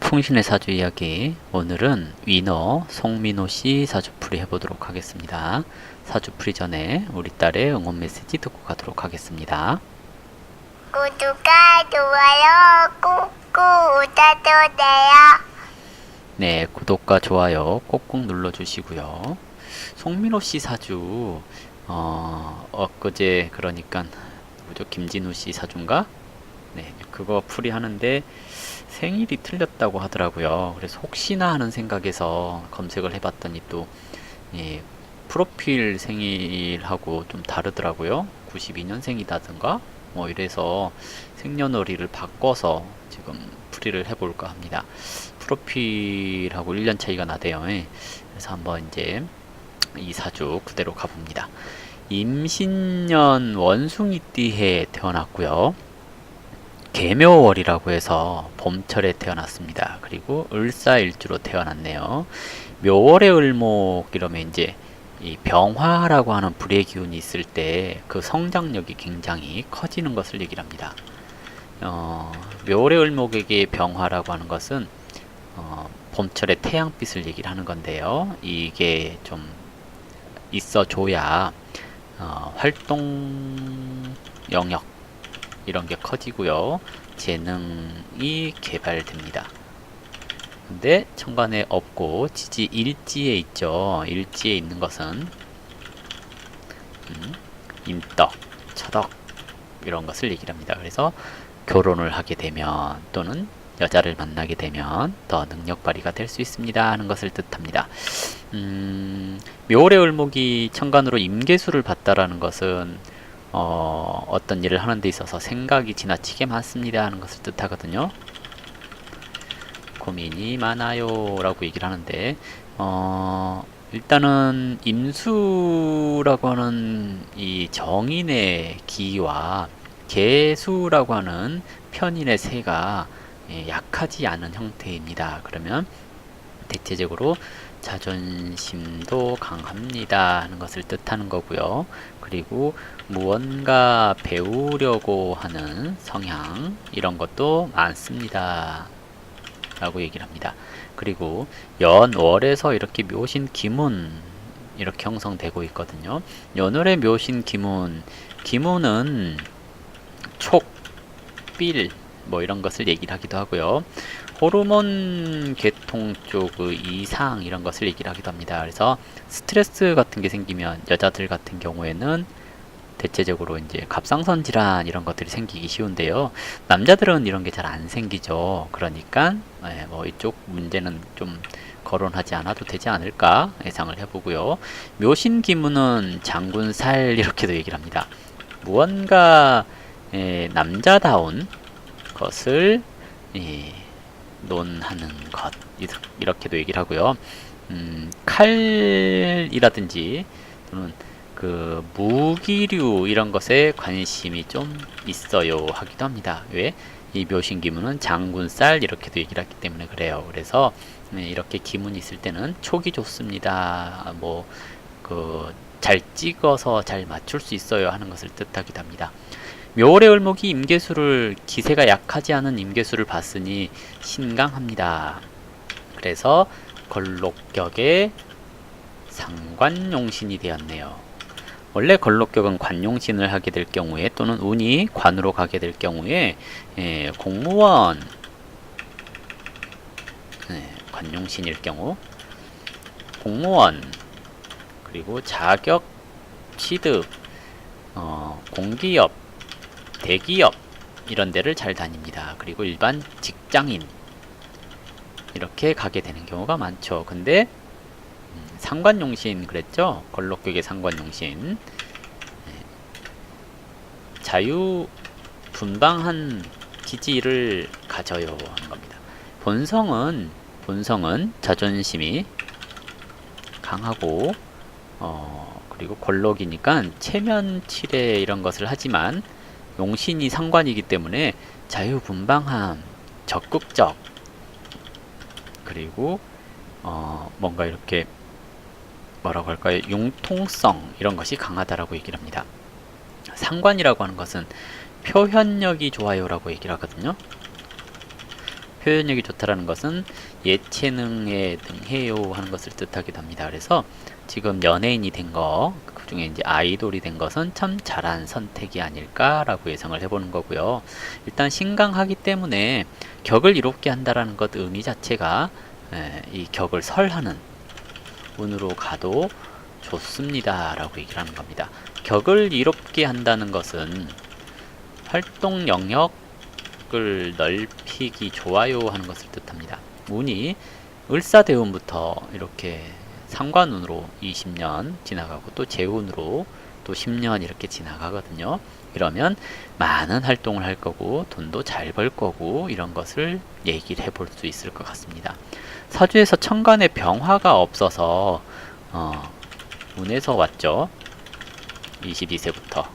풍신의 사주 이야기. 오늘은 위너 송민호씨 사주풀이 해보도록 하겠습니다. 사주풀이 전에 우리 딸의 응원 메시지 듣고 가도록 하겠습니다. 구독과 좋아요 꾹꾹 눌러주세요. 네, 구독과 좋아요 꼭꼭 눌러주시고요. 송민호씨 사주 엊그제 그러니까 뭐죠? 김진우씨 사주인가? 네, 그거 풀이하는데 생일이 틀렸다고 하더라고요. 그래서 혹시나 하는 생각에서 검색을 해봤더니 또 예, 프로필 생일하고 좀 다르더라고요. 92년생이다든가 뭐 이래서 생년월일을 바꿔서 지금 풀이를 해볼까 합니다. 프로필하고 1년 차이가 나대요. 예. 그래서 한번 이제 이 사주 그대로 가봅니다. 임신년 원숭이띠해에 태어났고요. 계묘월이라고 해서 봄철에 태어났습니다. 그리고 을사일주로 태어났네요. 묘월의 을목 이러면 이제 이 병화라고 하는 불의 기운이 있을 때 그 성장력이 굉장히 커지는 것을 얘기를 합니다. 묘월의 을목에게 병화라고 하는 것은 봄철의 태양빛을 얘기를 하는 건데요. 이게 좀 있어줘야 활동 영역 이런 게 커지고요. 재능이 개발됩니다. 근데 천간에 없고 지지 일지에 있죠. 일지에 있는 것은 인덕, 처덕 이런 것을 얘기를 합니다. 그래서 결혼을 하게 되면 또는 여자를 만나게 되면 더 능력 발휘가 될 수 있습니다 하는 것을 뜻합니다. 묘월의 을목이 천간으로 임계수를 봤다라는 것은 어떤 일을 하는 데 있어서 생각이 지나치게 많습니다 하는 것을 뜻하거든요. 고민이 많아요 라고 얘기를 하는데 일단은 임수라고 하는 이 정인의 기와 계수라고 하는 편인의 세가 약하지 않은 형태입니다. 그러면 대체적으로 자존심도 강합니다 하는 것을 뜻하는 거고요. 그리고 무언가 배우려고 하는 성향 이런 것도 많습니다 라고 얘기를 합니다. 그리고 연월에서 이렇게 묘신 기문 이렇게 형성되고 있거든요. 연월의 묘신 기문, 기문은 촉, 필 뭐 이런 것을 얘기를 하기도 하고요. 호르몬 계통 쪽의 이상 이런 것을 얘기를 하기도 합니다. 그래서 스트레스 같은 게 생기면 여자들 같은 경우에는 대체적으로 이제 갑상선 질환 이런 것들이 생기기 쉬운데요. 남자들은 이런 게 잘 안 생기죠. 그러니까 뭐 이쪽 문제는 좀 거론하지 않아도 되지 않을까 예상을 해보고요. 묘신기문은 장군살 이렇게도 얘기를 합니다. 무언가 남자다운 것을 논하는 것 이렇게도 얘기를 하고요. 칼이라든지 또는 그 무기류 이런 것에 관심이 좀 있어요 하기도 합니다. 왜? 이 묘신기문은 장군살 이렇게도 얘기를 했기 때문에 그래요. 그래서 이렇게 기문이 있을 때는 촉이 좋습니다. 뭐 그 잘 찍어서 잘 맞출 수 있어요 하는 것을 뜻하기도 합니다. 묘월의 을목이 임계수를 기세가 약하지 않은 임계수를 봤으니 신강합니다. 그래서 걸록격의 상관용신이 되었네요. 원래 걸록격은 관용신을 하게 될 경우에 또는 운이 관으로 가게 될 경우에 공무원 관용신일 경우 공무원 그리고 자격 취득 공기업 대기업 이런 데를 잘 다닙니다. 그리고 일반 직장인 이렇게 가게 되는 경우가 많죠. 근데 상관용신 그랬죠? 걸록격의 상관용신 자유분방한 기질을 가져요 하는 겁니다. 본성은 자존심이 강하고 그리고 걸록이니까 체면치레 이런 것을 하지만 용신이 상관이기 때문에 자유분방함, 적극적 그리고 뭔가 이렇게 뭐라고 할까요? 융통성 이런 것이 강하다라고 얘기를 합니다. 상관이라고 하는 것은 표현력이 좋아요 라고 얘기를 하거든요. 표현력이 좋다라는 것은 예체능에 등해요 하는 것을 뜻하기도 합니다. 그래서 지금 연예인이 된 거, 그 중에 이제 아이돌이 된 것은 참 잘한 선택이 아닐까라고 예상을 해보는 거고요. 일단 신강하기 때문에 격을 이롭게 한다라는 것 의미 자체가 이 격을 설하는 운으로 가도 좋습니다 라고 얘기를 하는 겁니다. 격을 이롭게 한다는 것은 활동 영역을 넓히기 좋아요 하는 것을 뜻합니다. 운이 을사대운부터 이렇게 상관운으로 20년 지나가고 또 재운으로 또 10년 이렇게 지나가거든요. 이러면 많은 활동을 할 거고 돈도 잘 벌 거고 이런 것을 얘기를 해볼 수 있을 것 같습니다. 사주에서 천간에 병화가 없어서 운에서 왔죠. 22세부터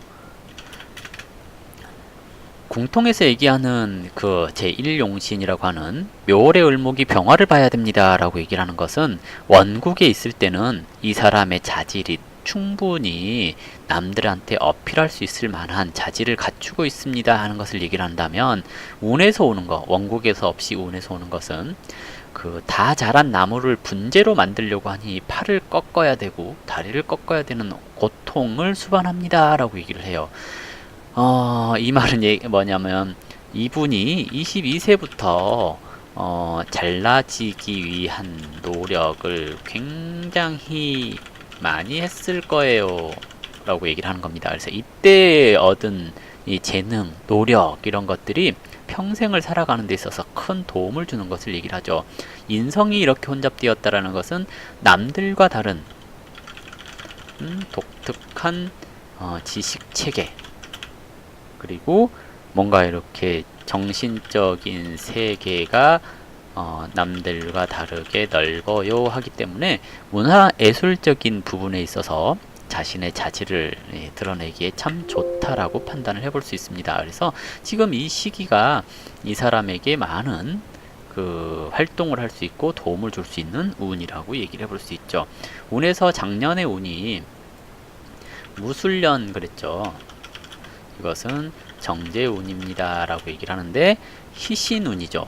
궁통에서 얘기하는 그 제1용신이라고 하는 묘월의 을목이 병화를 봐야 됩니다 라고 얘기를 하는 것은 원국에 있을 때는 이 사람의 자질이 충분히 남들한테 어필할 수 있을 만한 자질을 갖추고 있습니다 하는 것을 얘기를 한다면, 운에서 오는 거, 원국에서 없이 운에서 오는 것은 그 다 자란 나무를 분재로 만들려고 하니 팔을 꺾어야 되고 다리를 꺾어야 되는 고통을 수반합니다 라고 얘기를 해요. 이 말은 뭐냐면 이분이 22세부터 잘나지기 위한 노력을 굉장히 많이 했을 거예요 라고 얘기를 하는 겁니다. 그래서 이때 얻은 이 재능, 노력 이런 것들이 평생을 살아가는 데 있어서 큰 도움을 주는 것을 얘기를 하죠. 인성이 이렇게 혼잡되었다라는 것은 남들과 다른 독특한 지식체계, 그리고 뭔가 이렇게 정신적인 세계가 남들과 다르게 넓어요 하기 때문에 문화예술적인 부분에 있어서 자신의 자질을 드러내기에 참 좋다라고 판단을 해볼 수 있습니다. 그래서 지금 이 시기가 이 사람에게 많은 그 활동을 할 수 있고 도움을 줄 수 있는 운이라고 얘기를 해볼 수 있죠. 운에서 작년의 운이 무술년 그랬죠. 이것은 정제운입니다 라고 얘기를 하는데 희신운이죠.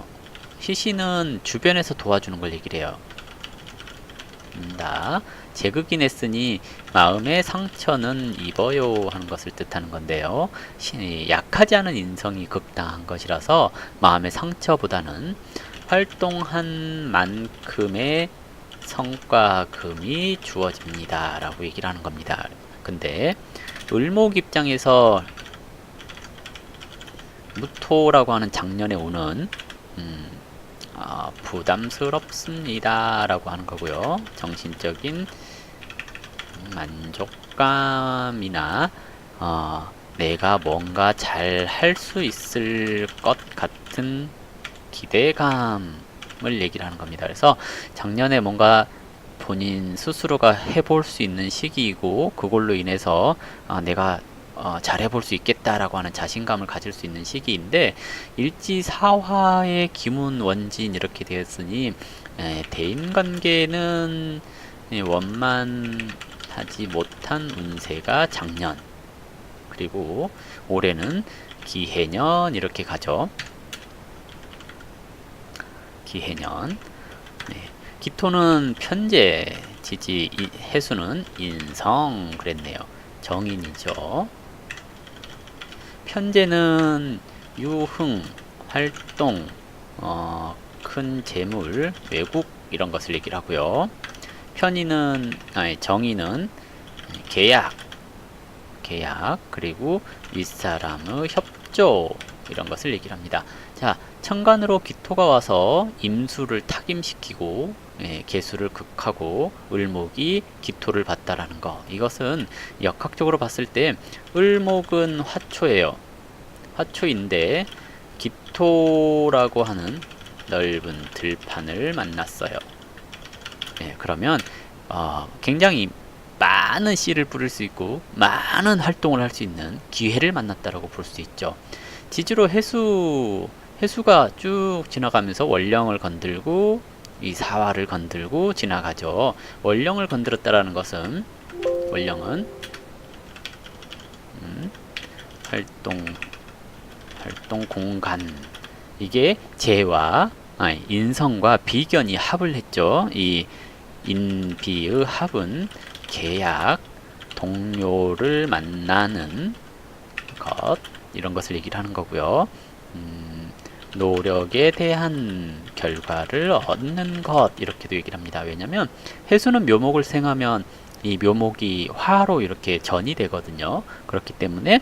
희신은 주변에서 도와주는 걸 얘기를 해요. 제극인 했으니 마음의 상처는 입어요 하는 것을 뜻하는 건데요. 약하지 않은 인성이 극당한 것이라서 마음의 상처보다는 활동한 만큼의 성과금이 주어집니다 라고 얘기를 하는 겁니다. 근데 을목 입장에서 무토라고 하는 작년에 오는 부담스럽습니다 라고 하는 거고요. 정신적인 만족감이나 내가 뭔가 잘 할 수 있을 것 같은 기대감을 얘기를 하는 겁니다. 그래서 작년에 뭔가 본인 스스로가 해볼 수 있는 시기이고 그걸로 인해서 내가 잘해볼 수 있겠다라고 하는 자신감을 가질 수 있는 시기인데, 일지사화의 기문 원진 이렇게 되었으니 대인관계는 원만하지 못한 운세가 작년, 그리고 올해는 기해년 이렇게 가죠. 기해년. 기토는 편재, 지지, 해수는 인성 그랬네요. 정인이죠. 편재는 유흥, 활동, 큰 재물, 외국 이런 것을 얘기를 하고요. 정인은 계약, 그리고 윗사람의 협조 이런 것을 얘기를 합니다. 자, 천간으로 기토가 와서 임수를 타김시키고 개수를 극하고 을목이 기토를 받다라는 거, 이것은 역학적으로 봤을 때 을목은 화초예요. 화초인데 기토라고 하는 넓은 들판을 만났어요. 그러면 굉장히 많은 씨를 뿌릴 수 있고 많은 활동을 할 수 있는 기회를 만났다라고 볼 수 있죠. 지지로 해수가 쭉 지나가면서 월령을 건들고 이 사화를 건들고 지나가죠. 월령을 건드렸다라는 것은, 월령은 활동 공간, 이게 재와 인성과 비견이 합을 했죠. 이 인비의 합은 계약, 동료를 만나는 것, 이런 것을 얘기를 하는 거고요. 노력에 대한 결과를 얻는 것, 이렇게도 얘기를 합니다. 왜냐면 해수는 묘목을 생하면 이 묘목이 화로 이렇게 전이 되거든요. 그렇기 때문에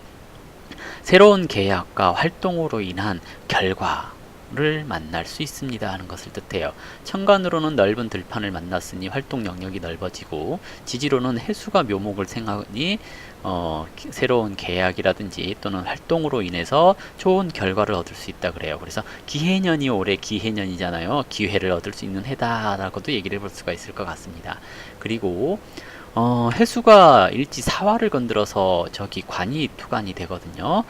새로운 계약과 활동으로 인한 결과를 만날 수 있습니다 하는 것을 뜻해요. 천간으로는 넓은 들판을 만났으니 활동 영역이 넓어지고, 지지로는 해수가 묘목을 생하니 새로운 계약이라든지 또는 활동으로 인해서 좋은 결과를 얻을 수 있다 그래요. 그래서 기해년이 올해 기해년이잖아요. 기회를 얻을 수 있는 해다라고도 얘기를 해볼 수가 있을 것 같습니다. 그리고 해수가 일지 사화를 건드려서 저기 관이 투관이 되거든요.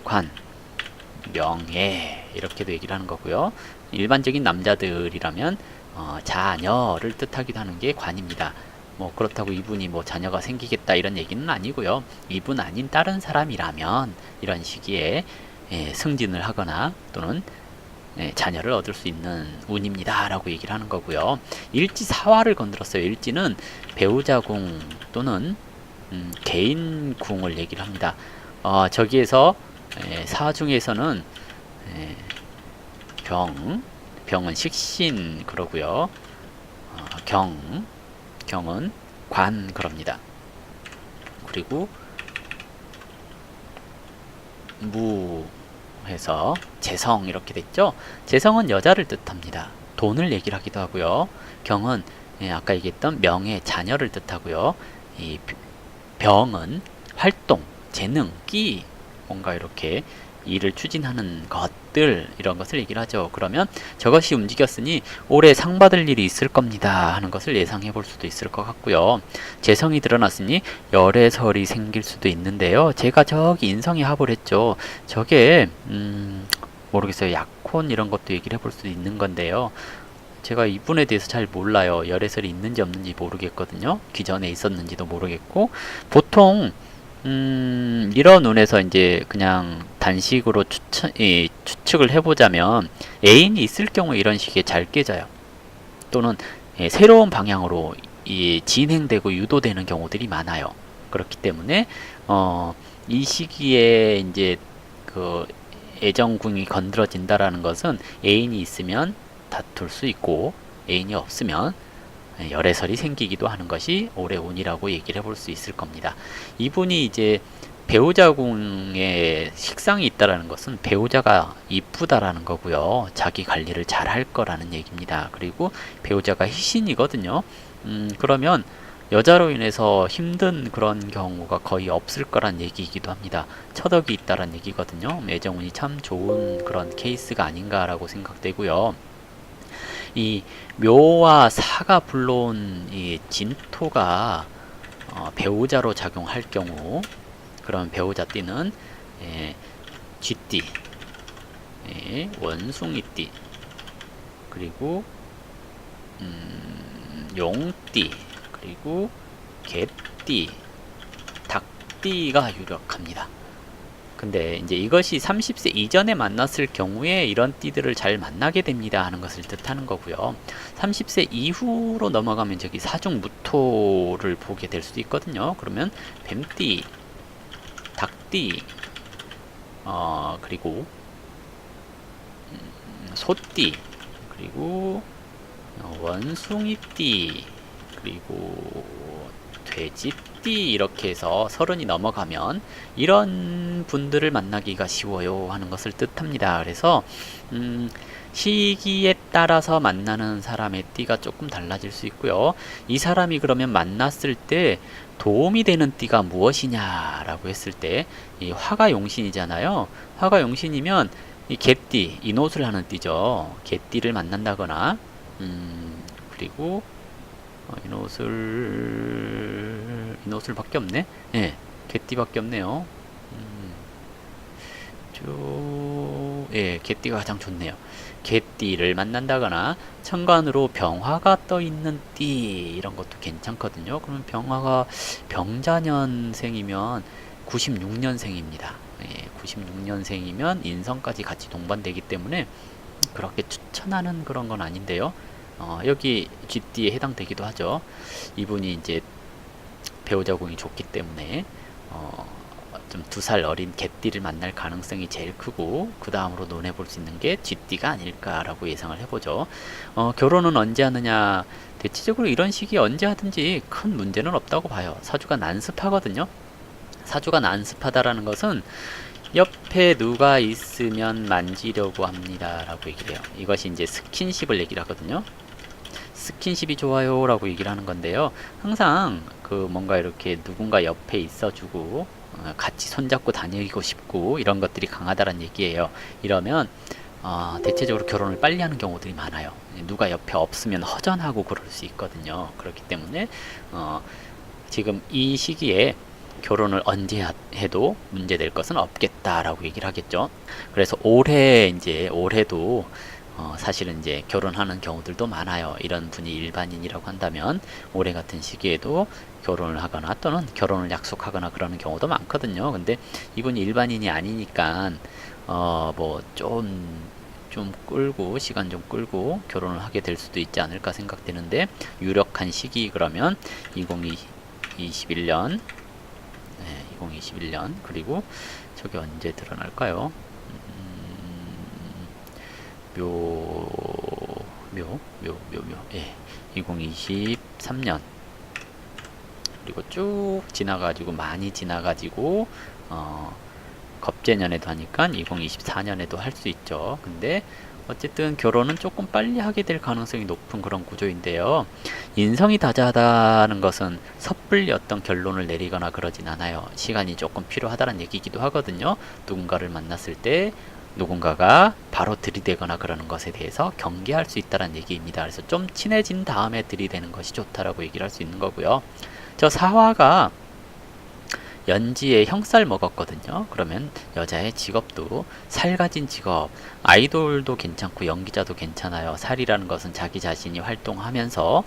관, 명예, 이렇게도 얘기를 하는 거고요. 일반적인 남자들이라면 자녀를 뜻하기도 하는 게 관입니다. 뭐 그렇다고 이분이 뭐 자녀가 생기겠다 이런 얘기는 아니고요. 이분 아닌 다른 사람이라면 이런 시기에 승진을 하거나 또는 자녀를 얻을 수 있는 운입니다 라고 얘기를 하는 거고요. 일지 사화를 건드렸어요. 일지는 배우자궁 또는 개인궁을 얘기를 합니다. 저기에서 사 중에서는 병은 식신 그러고요. 경은 관 그럽니다. 그리고 무 해서 재성 이렇게 됐죠. 재성은 여자를 뜻합니다. 돈을 얘기를 하기도 하고요. 경은 아까 얘기했던 명예, 자녀를 뜻하고요. 이 병은 활동, 재능, 끼, 뭔가 이렇게 일을 추진하는 것들, 이런 것을 얘기를 하죠. 그러면 저것이 움직였으니 올해 상 받을 일이 있을 겁니다 하는 것을 예상해 볼 수도 있을 것 같고요. 재성이 드러났으니 열애설이 생길 수도 있는데요. 제가 저기 인성이 합을 했죠. 저게 모르겠어요. 약혼 이런 것도 얘기를 해볼 수도 있는 건데요. 제가 이분에 대해서 잘 몰라요. 열애설이 있는지 없는지 모르겠거든요. 기존에 있었는지도 모르겠고, 보통 이런 운에서 이제 그냥 단식으로 추측을 해보자면 애인이 있을 경우에 이런 식의 잘 깨져요. 또는 새로운 방향으로 진행되고 유도되는 경우들이 많아요. 그렇기 때문에 이 시기에 이제 그 애정궁이 건드려진다라는 것은 애인이 있으면 다툴 수 있고 애인이 없으면 열애설이 생기기도 하는 것이 올해 운이라고 얘기를 해볼 수 있을 겁니다. 이분이 이제 배우자궁에 식상이 있다라는 것은 배우자가 이쁘다라는 거고요. 자기 관리를 잘 할 거라는 얘기입니다. 그리고 배우자가 희신이거든요. 그러면 여자로 인해서 힘든 그런 경우가 거의 없을 거란 얘기이기도 합니다. 처덕이 있다란 얘기거든요. 애정운이 참 좋은 그런 케이스가 아닌가라고 생각되고요. 이 묘와 사가 불러온 이 진토가 배우자로 작용할 경우, 그런 배우자 띠는 쥐띠, 원숭이띠, 그리고 용띠, 그리고 개띠, 닭띠가 유력합니다. 근데 이제 이것이 30세 이전에 만났을 경우에 이런 띠들을 잘 만나게 됩니다 하는 것을 뜻하는 거고요. 30세 이후로 넘어가면 저기 사중무토를 보게 될 수도 있거든요. 그러면 뱀띠, 닭띠, 그리고 소띠, 그리고 원숭이띠, 그리고 돼지띠, 이렇게 해서 30이 넘어가면 이런 분들을 만나기가 쉬워요 하는 것을 뜻합니다. 그래서 시기에 따라서 만나는 사람의 띠가 조금 달라질 수 있고요. 이 사람이 그러면 만났을 때 도움이 되는 띠가 무엇이냐라고 했을 때, 이 화가 용신이잖아요. 화가 용신이면 이 개띠, 인옷을 하는 띠죠. 개띠를 만난다거나, 그리고 인옷을 밖에 없네. 예, 개띠밖에 없네요. 개띠가 가장 좋네요. 개띠를 만난다거나 천간으로 병화가 떠 있는 띠, 이런 것도 괜찮거든요. 그러면 병화가 병자년생이면 96년생입니다. 96년생이면 인성까지 같이 동반되기 때문에 그렇게 추천하는 그런 건 아닌데요. 여기 GD에 해당되기도 하죠. 이분이 이제 배우자 공이 좋기 때문에 좀 2살 어린 개띠를 만날 가능성이 제일 크고 그 다음으로 논해볼 수 있는 게 GD가 아닐까라고 예상을 해보죠. 결혼은 언제 하느냐, 대체적으로 이런 시기에 언제 하든지 큰 문제는 없다고 봐요. 사주가 난습하거든요. 사주가 난습하다라는 것은 옆에 누가 있으면 만지려고 합니다 라고 얘기를 해요. 이것이 이제 스킨십을 얘기를 하거든요. 스킨십이 좋아요 라고 얘기를 하는 건데요, 항상 그 뭔가 이렇게 누군가 옆에 있어주고 같이 손잡고 다니고 싶고 이런 것들이 강하다는 얘기예요. 이러면 대체적으로 결혼을 빨리 하는 경우들이 많아요. 누가 옆에 없으면 허전하고 그럴 수 있거든요. 그렇기 때문에 지금 이 시기에 결혼을 언제 해도 문제될 것은 없겠다라고 얘기를 하겠죠. 그래서 올해도 사실은 이제 결혼하는 경우들도 많아요. 이런 분이 일반인이라고 한다면 올해 같은 시기에도 결혼을 하거나 또는 결혼을 약속하거나 그러는 경우도 많거든요. 근데 이분이 일반인이 아니니까 뭐 좀 끌고 시간 좀 끌고 결혼을 하게 될 수도 있지 않을까 생각되는데, 유력한 시기 그러면 2021년, 2021년, 그리고 저게 언제 드러날까요? 예, 2023년, 그리고 쭉 지나가지고 많이 지나가지고 겁재년에도 하니까 2024년에도 할 수 있죠. 근데 어쨌든 결혼은 조금 빨리 하게 될 가능성이 높은 그런 구조인데요. 인성이 다자하다는 것은 섣불리 어떤 결론을 내리거나 그러진 않아요. 시간이 조금 필요하다는 얘기이기도 하거든요. 누군가를 만났을 때 누군가가 바로 들이대거나 그러는 것에 대해서 경계할 수 있다는 얘기입니다. 그래서 좀 친해진 다음에 들이대는 것이 좋다라고 얘기를 할 수 있는 거고요. 저 사화가 연지에 형살 먹었거든요. 그러면 여자의 직업도 살 가진 직업, 아이돌도 괜찮고 연기자도 괜찮아요. 살이라는 것은 자기 자신이 활동하면서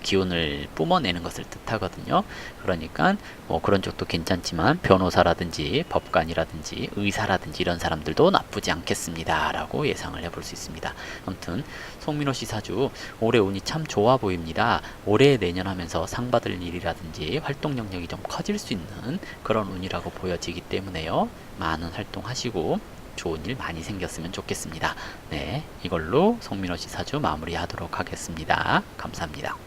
기운을 뿜어내는 것을 뜻하거든요. 그러니까 뭐 그런 쪽도 괜찮지만 변호사라든지 법관이라든지 의사라든지 이런 사람들도 나쁘지 않겠습니다 라고 예상을 해볼 수 있습니다. 아무튼 송민호씨 사주 올해 운이 참 좋아 보입니다. 올해 내년 하면서 상 받을 일이라든지 활동 영역이 좀 커질 수 있는 그런 운이라고 보여지기 때문에요, 많은 활동하시고 좋은 일 많이 생겼으면 좋겠습니다. 네, 이걸로 송민호씨 사주 마무리하도록 하겠습니다. 감사합니다.